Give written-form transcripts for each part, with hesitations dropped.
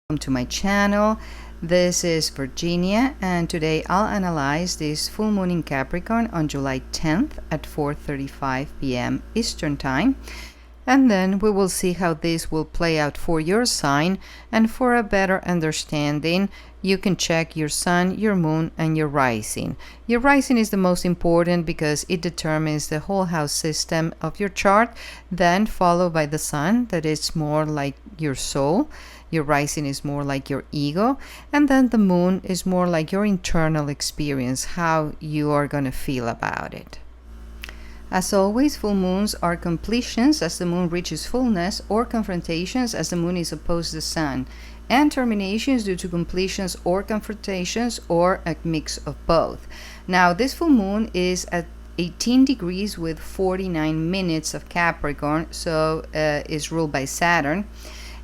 welcome to my channel. This is Virginia, and today I'll analyze this full moon in Capricorn on July 10th at 4:35 p.m. Eastern Time. And then we will see how this will play out for your sign, and for a better understanding, you can check your sun, your moon, and your rising. Your rising is the most important because it determines the whole house system of your chart, then followed by the sun, that is more like your soul. Your rising is more like your ego, and then the moon is more like your internal experience, how you are going to feel about it. As always, full moons are completions as the moon reaches fullness, or confrontations as the moon is opposed to the sun, and terminations due to completions or confrontations, or a mix of both. Now, this full moon is at 18 degrees with 49 minutes of Capricorn, so is ruled by Saturn.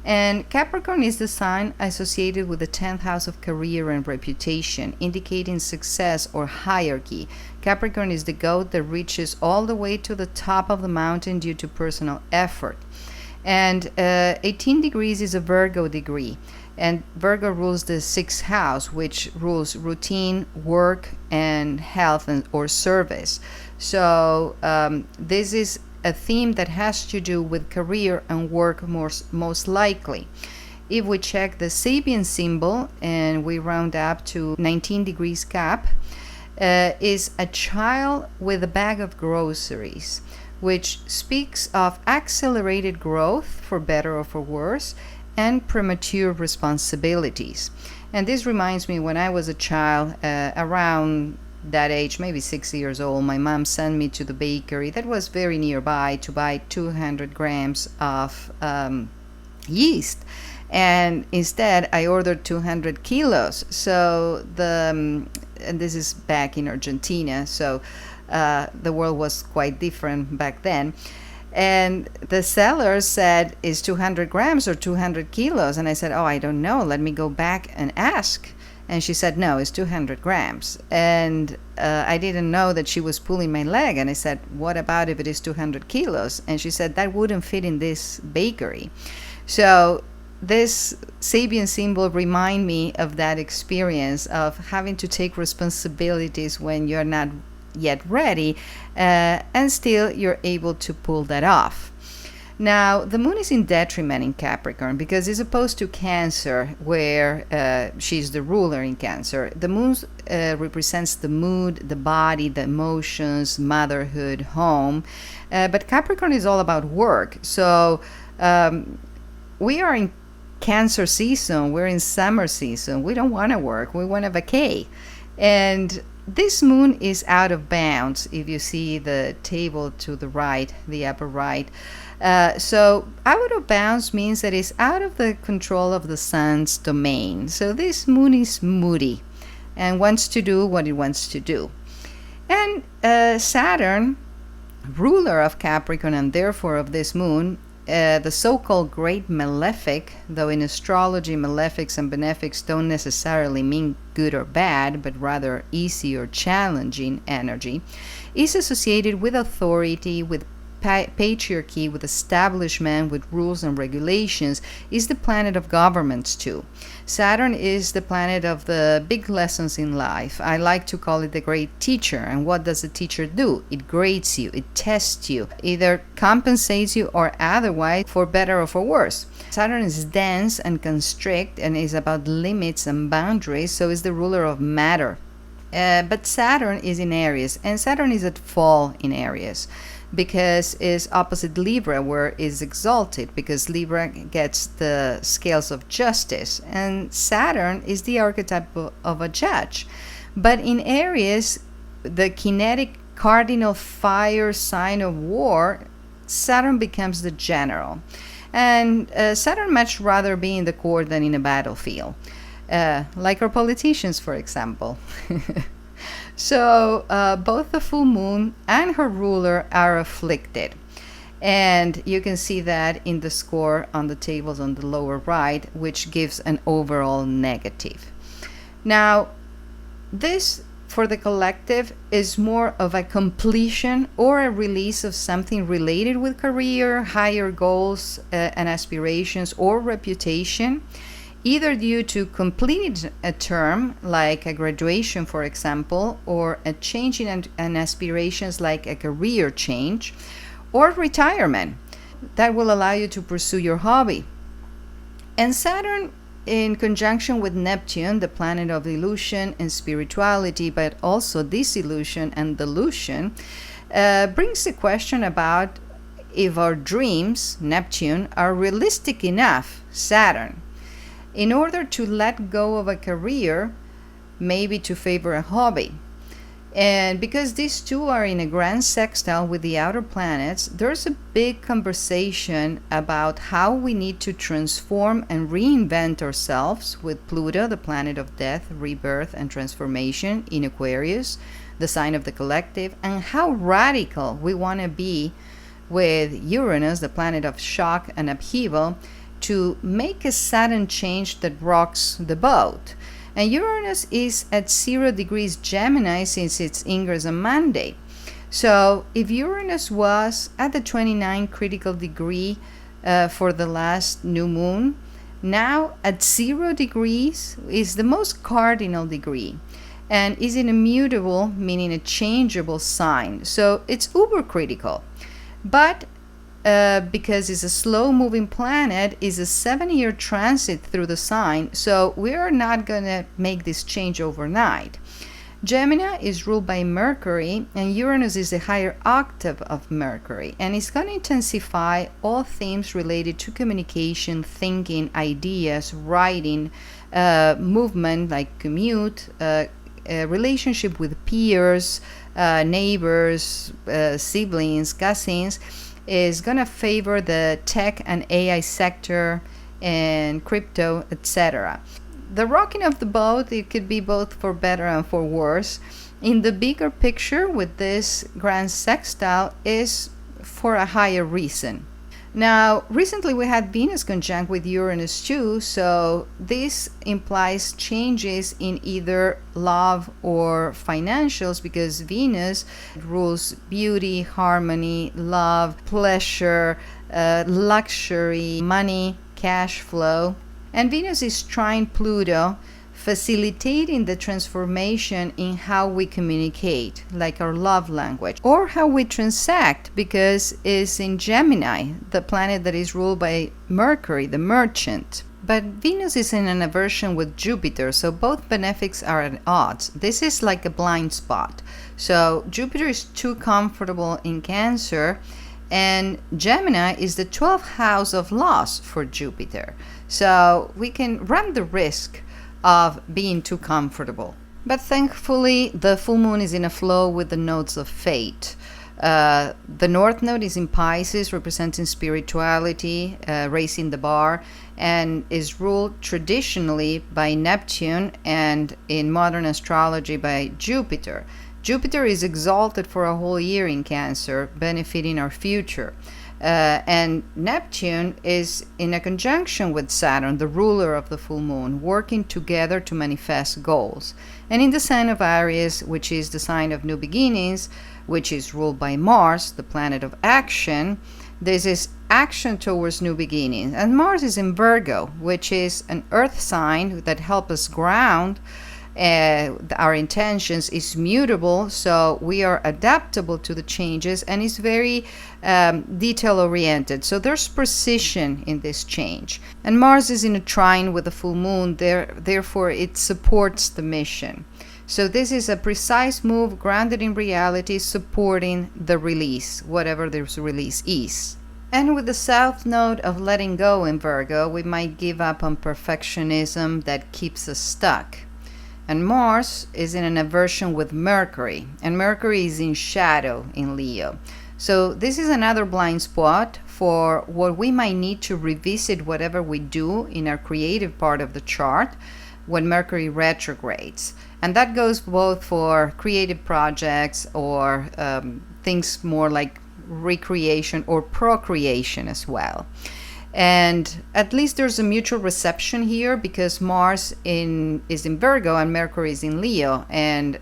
And Capricorn is the sign associated with the 10th house of career and reputation, indicating success or hierarchy. Capricorn is the goat that reaches all the way to the top of the mountain due to personal effort. And 18 degrees is a Virgo degree. And Virgo rules the 6th house, which rules routine, work, and health or service. So this is a theme that has to do with career and work most likely. If we check the Sabian symbol and we round up to 19 degrees Cap, is a child with a bag of groceries, which speaks of accelerated growth, for better or for worse, and premature responsibilities. And this reminds me, when I was a child, around that age, maybe 6 years old, my mom sent me to the bakery that was very nearby to buy 200 grams of yeast, and instead I ordered 200 kilos. So and this is back in Argentina, so the world was quite different back then. And the seller said, is 200 grams or 200 kilos? And I said, oh, I don't know, let me go back and ask. And she said, no, it's 200 grams. And I didn't know that she was pulling my leg. And I said, what about if it is 200 kilos? And she said, that wouldn't fit in this bakery. So this Sabian symbol remind me of that experience of having to take responsibilities when you're not yet ready, and still you're able to pull that off. Now, the moon is in detriment in Capricorn because it's opposed to Cancer, where she's the ruler in Cancer. The moon represents the mood, the body, the emotions, motherhood, home. But Capricorn is all about work. So we are in Cancer season. We're in summer season. We don't want to work. We want to vacay. And this moon is out of bounds if you see the table to the right, the upper right. So out of bounds means that it's out of the control of the sun's domain. So this moon is moody and wants to do what it wants to do. And Saturn, ruler of Capricorn and therefore of this moon, the so-called great malefic, though in astrology malefics and benefics don't necessarily mean good or bad, but rather easy or challenging energy, is associated with authority, with patriarchy, with establishment, with rules and regulations, is the planet of governments too. Saturn is the planet of the big lessons in life. I like to call it the great teacher. And what does the teacher do? It grades you, it tests you, either compensates you or otherwise, for better or for worse. Saturn is dense and constrict and is about limits and boundaries, so is the ruler of matter. But Saturn is in Aries, and Saturn is at fall in Aries, because it's opposite Libra, where it's exalted, because Libra gets the scales of justice, and Saturn is the archetype of a judge. But in Aries, the kinetic cardinal fire sign of war, Saturn becomes the general. And Saturn much rather be in the court than in a battlefield, like our politicians, for example. So both the full moon and her ruler are afflicted. And you can see that in the score on the tables on the lower right, which gives an overall negative. Now, this for the collective is more of a completion or a release of something related with career, higher goals and aspirations, or reputation. either due to completing a term, like a graduation, for example, or a change in an aspirations, like a career change, or retirement. That will allow you to pursue your hobby. And Saturn, in conjunction with Neptune, the planet of illusion and spirituality, but also disillusion and delusion, brings the question about if our dreams, Neptune, are realistic enough, Saturn, in order to let go of a career, maybe to favor a hobby. And because these two are in a grand sextile with the outer planets, there's a big conversation about how we need to transform and reinvent ourselves with Pluto, the planet of death, rebirth, and transformation in Aquarius, the sign of the collective, and how radical we want to be with Uranus, the planet of shock and upheaval, to make a sudden change that rocks the boat. And Uranus is at 0 degrees Gemini since its ingress on Monday. So if Uranus was at the 29 critical degree for the last new moon, now at 0 degrees is the most cardinal degree and is an immutable, meaning a changeable sign. So it's uber critical. But because it's a slow-moving planet, is a 7-year transit through the sign, so we are not going to make this change overnight. Gemini is ruled by Mercury, and Uranus is a higher octave of Mercury, and it's going to intensify all themes related to communication, thinking, ideas, writing, movement like commute, relationship with peers, neighbors, siblings, cousins, is going to favor the tech and AI sector and crypto, etc. The rocking of the boat, it could be both for better and for worse. In the bigger picture with this grand sextile is for a higher reason. Now, recently we had Venus conjunct with Uranus too, so this implies changes in either love or financials, because Venus rules beauty, harmony, love, pleasure, luxury, money, cash flow. And Venus is trine Pluto, facilitating the transformation in how we communicate, like our love language, or how we transact, because it's in Gemini, the planet that is ruled by Mercury, the merchant. But Venus is in an aversion with Jupiter, so both benefics are at odds. This is like a blind spot. So Jupiter is too comfortable in Cancer, and Gemini is the 12th house of loss for Jupiter. So we can run the risk of being too comfortable. But thankfully, the full moon is in a flow with the nodes of fate. The North Node is in Pisces, representing spirituality, raising the bar, and is ruled traditionally by Neptune and in modern astrology by Jupiter. Jupiter is exalted for a whole year in Cancer, benefiting our future. And Neptune is in a conjunction with Saturn, the ruler of the full moon, working together to manifest goals. And in the sign of Aries, which is the sign of new beginnings, which is ruled by Mars, the planet of action, this is action towards new beginnings. And Mars is in Virgo, which is an earth sign that helps us ground. Our intentions is mutable, so we are adaptable to the changes, and is very detail oriented, so there's precision in this change. And Mars is in a trine with the full moon, therefore it supports the mission. So this is a precise move, grounded in reality, supporting the release, whatever this release is. And with the south node of letting go in Virgo, we might give up on perfectionism that keeps us stuck. And Mars is in an aversion with Mercury, and Mercury is in shadow in Leo. So this is another blind spot for what we might need to revisit whatever we do in our creative part of the chart when Mercury retrogrades. And that goes both for creative projects or things more like recreation or procreation as well. And at least there's a mutual reception here, because Mars is in Virgo and Mercury is in Leo, and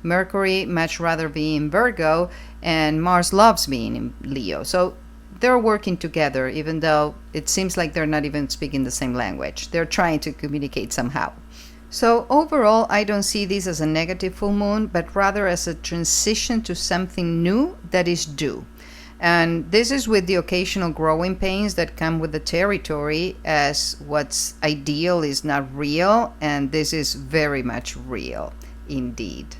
Mercury much rather be in Virgo, and Mars loves being in Leo. So they're working together, even though it seems like they're not even speaking the same language. They're trying to communicate somehow. So overall, I don't see this as a negative full moon, but rather as a transition to something new that is due. And this is with the occasional growing pains that come with the territory, as what's ideal is not real, and this is very much real indeed.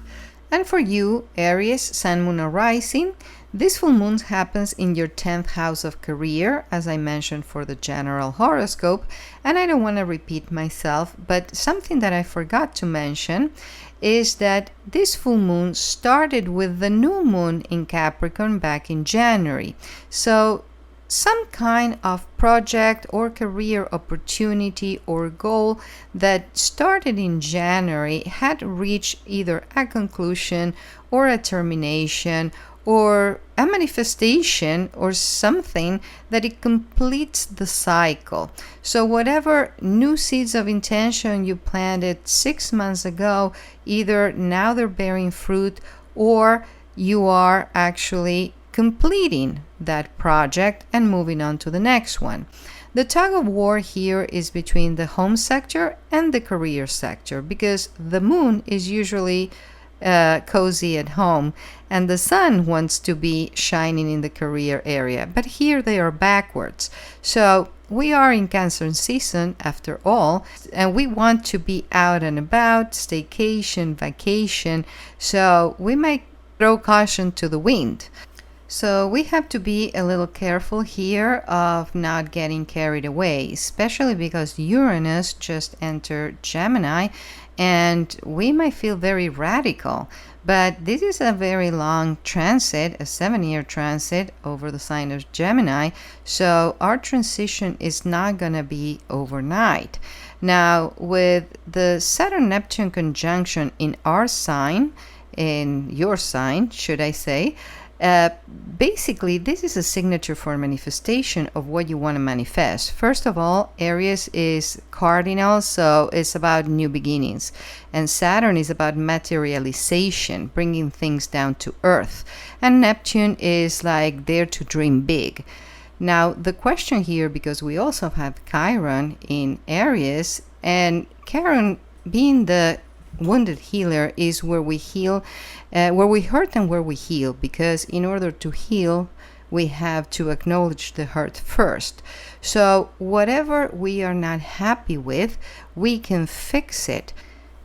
And for you, Aries, Sun, Moon, or Rising, this full moon happens in your 10th house of career, as I mentioned for the general horoscope. And I don't want to repeat myself, but something that I forgot to mention is that this full moon started with the new moon in Capricorn back in January. So some kind of project or career opportunity or goal that started in January had reached either a conclusion or a termination or a manifestation or something that it completes the cycle. So whatever new seeds of intention you planted 6 months ago, either now they're bearing fruit or you are actually completing that project and moving on to the next one. The tug of war here is between the home sector and the career sector, because the moon is usually cozy at home and the sun wants to be shining in the career area, but here they are backwards. So we are in Cancer season after all, and we want to be out and about, staycation, vacation, so we might throw caution to the wind. So we have to be a little careful here of not getting carried away, especially because Uranus just entered Gemini and we might feel very radical. But this is a very long transit, a 7-year transit over the sign of Gemini. So our transition is not going to be overnight. Now, with the Saturn-Neptune conjunction in our sign, in your sign, should I say, basically, this is a signature for manifestation of what you want to manifest. First of all, Aries is cardinal, so it's about new beginnings. And Saturn is about materialization, bringing things down to earth. And Neptune is like there to dream big. Now, the question here, because we also have Chiron in Aries, and Chiron being the wounded healer is where we heal, where we hurt and where we heal, because in order to heal we have to acknowledge the hurt first. So whatever we are not happy with, we can fix it.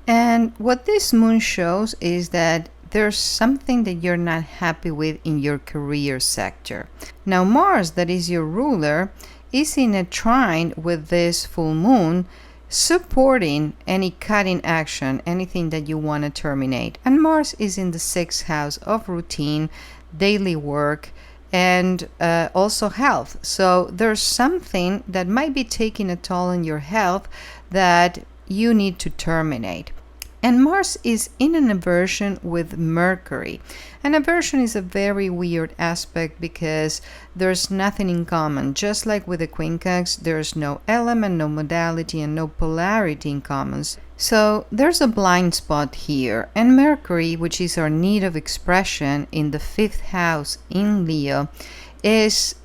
And what this moon shows is that there's something that you're not happy with in your career sector. Now Mars, that is your ruler, is in a trine with this full moon, supporting any cutting action, anything that you want to terminate. And Mars is in the 6th house of routine, daily work, and also health. So there's something that might be taking a toll on your health that you need to terminate. And Mars is in an aversion with Mercury. An aversion is a very weird aspect because there's nothing in common. Just like with the quincunx, there's no element, no modality, and no polarity in common. So there's a blind spot here. And Mercury, which is our need of expression in the 5th house in Leo, is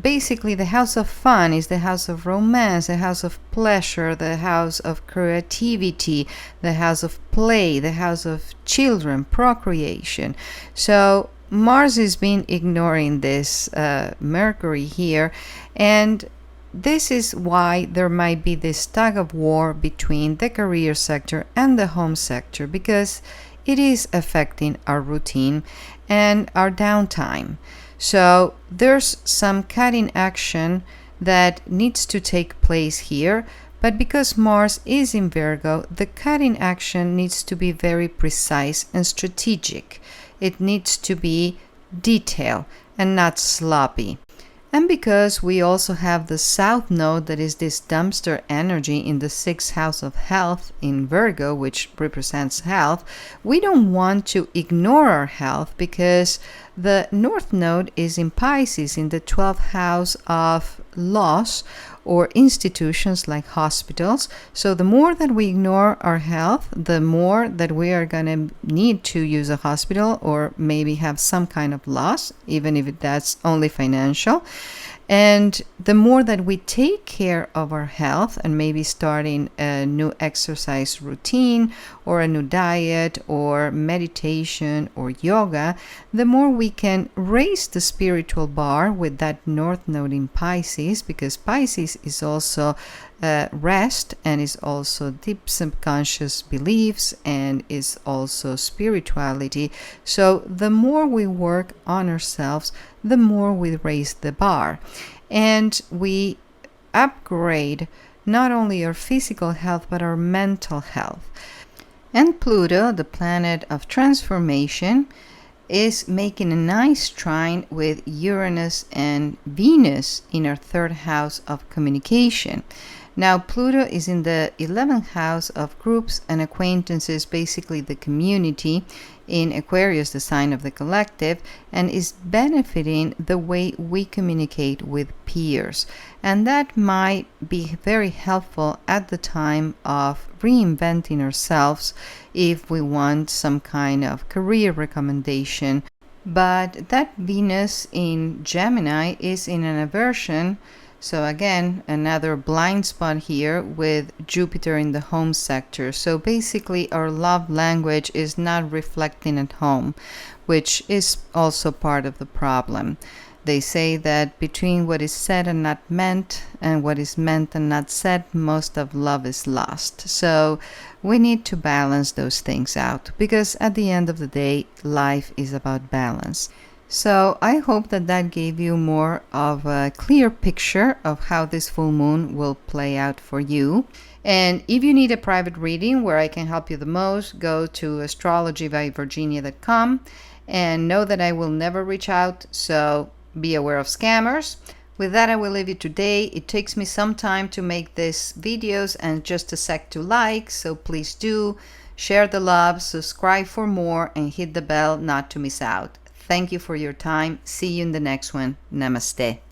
basically the house of fun, is the house of romance, the house of pleasure, the house of creativity, the house of play, the house of children, procreation. So Mars has been ignoring this Mercury here, and this is why there might be this tug of war between the career sector and the home sector, because it is affecting our routine and our downtime. So there's some cutting action that needs to take place here, but because Mars is in Virgo, the cutting action needs to be very precise and strategic. It needs to be detailed and not sloppy. And because we also have the South Node, that is this dumpster energy in the 6th house of health in Virgo, which represents health, we don't want to ignore our health, because the North Node is in Pisces in the 12th house of loss or institutions like hospitals. So the more that we ignore our health, the more that we are going to need to use a hospital or maybe have some kind of loss, even if that's only financial. And the more that we take care of our health and maybe starting a new exercise routine or a new diet or meditation or yoga, the more we can raise the spiritual bar with that North Node in Pisces, because Pisces is also rest and is also deep subconscious beliefs and is also spirituality. So the more we work on ourselves, the more we raise the bar and we upgrade not only our physical health but our mental health. And Pluto, the planet of transformation, is making a nice trine with Uranus and Venus in our third house of communication. Now, Pluto is in the 11th house of groups and acquaintances, basically the community, in Aquarius, the sign of the collective, and is benefiting the way we communicate with peers. And that might be very helpful at the time of reinventing ourselves if we want some kind of career recommendation. But that Venus in Gemini is in an aversion. So again, another blind spot here with Jupiter in the home sector. So basically our love language is not reflecting at home, which is also part of the problem. They say that between what is said and not meant and what is meant and not said, most of love is lost. So we need to balance those things out, because at the end of the day, life is about balance. So I hope that that gave you more of a clear picture of how this full moon will play out for you. And if you need a private reading where I can help you the most, go to astrologybyvirginia.com and know that I will never reach out, so be aware of scammers. With that, I will leave you today. It takes me some time to make these videos and just a sec to like, so please do share the love, subscribe for more, and hit the bell not to miss out. Thank you for your time. See you in the next one. Namaste.